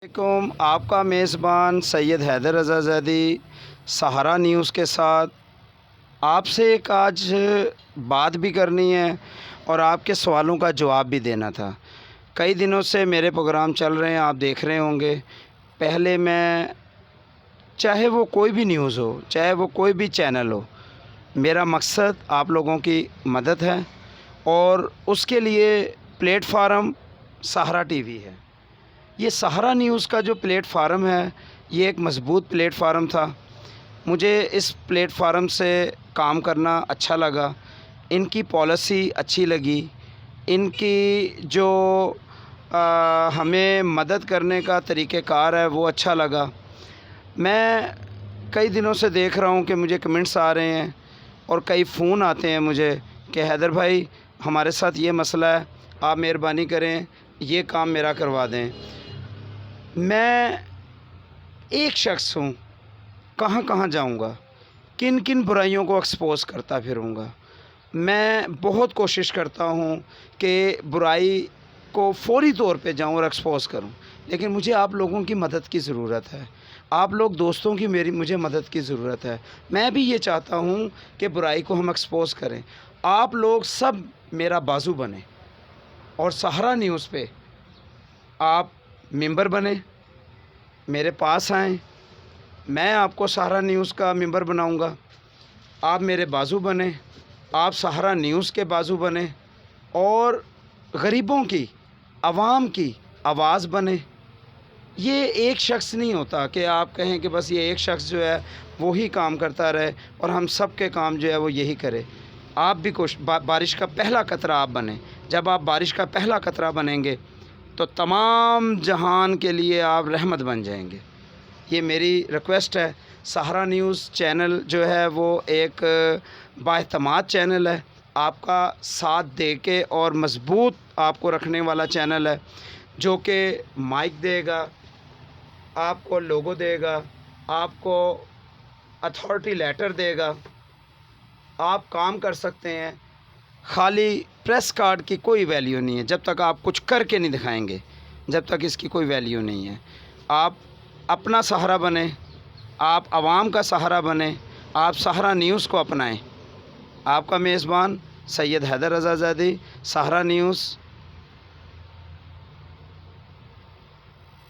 वालेकुम। आपका मेज़बान सैयद हैदर रज़ा ज़ैदी सहारा न्यूज़ के साथ आपसे एक आज बात भी करनी है और आपके सवालों का जवाब भी देना था। कई दिनों से मेरे प्रोग्राम चल रहे हैं, आप देख रहे होंगे। पहले मैं, चाहे वो कोई भी न्यूज़ हो, चाहे वो कोई भी चैनल हो, मेरा मकसद आप लोगों की मदद है और उसके लिए प्लेटफार्म सहारा टीवी है। ये सहारा न्यूज़ का जो प्लेटफार्म है, ये एक मज़बूत प्लेटफार्म था। मुझे इस प्लेटफार्म से काम करना अच्छा लगा, इनकी पॉलिसी अच्छी लगी, इनकी जो हमें मदद करने का तरीक़ेकार है वो अच्छा लगा। मैं कई दिनों से देख रहा हूँ कि मुझे कमेंट्स आ रहे हैं और कई फ़ोन आते हैं मुझे कि हैदर भाई हमारे साथ ये मसला है, आप मेहरबानी करें ये काम मेरा करवा दें। मैं एक शख्स हूँ, कहाँ कहाँ जाऊँगा, किन किन बुराइयों को एक्सपोज़ करता फिरूँगा। मैं बहुत कोशिश करता हूँ कि बुराई को फ़ौरी तौर पे जाऊँ और एक्सपोज़ करूँ, लेकिन मुझे आप लोगों की मदद की ज़रूरत है। आप लोग दोस्तों की मुझे मदद की ज़रूरत है। मैं भी ये चाहता हूँ कि बुराई को हम एक्सपोज़ करें। आप लोग सब मेरा बाजू बने और सहारा न्यूज़ पे आप मेंबर बने, मेरे पास आएँ, मैं आपको सहारा न्यूज़ का मेंबर बनाऊंगा। आप मेरे बाजू बने, आप सहारा न्यूज़ के बाजू बने और गरीबों की, आवाम की आवाज़ बने। ये एक शख्स नहीं होता कि आप कहें कि बस ये एक शख्स जो है वो ही काम करता रहे और हम सब के काम जो है वो यही करे। आप भी बारिश का पहला कतरा आप बने। जब आप बारिश का पहला कतरा बनेंगे तो तमाम जहान के लिए आप रहमत बन जाएंगे। ये मेरी रिक्वेस्ट है। सहारा न्यूज़ चैनल जो है वो एक बाएतमाद चैनल है, आपका साथ दे के और मज़बूत आपको रखने वाला चैनल है, जो कि माइक देगा, आपको लोगो देगा, आपको अथॉरिटी लेटर देगा, आप काम कर सकते हैं। खाली प्रेस कार्ड की कोई वैल्यू नहीं है जब तक आप कुछ करके नहीं दिखाएंगे, जब तक इसकी कोई वैल्यू नहीं है। आप अपना सहारा बने, आप आवाम का सहारा बने, आप सहारा न्यूज़ को अपनाएं। आपका मेज़बान सैयद हैदर रज़ा ज़ैदी, सहारा न्यूज़।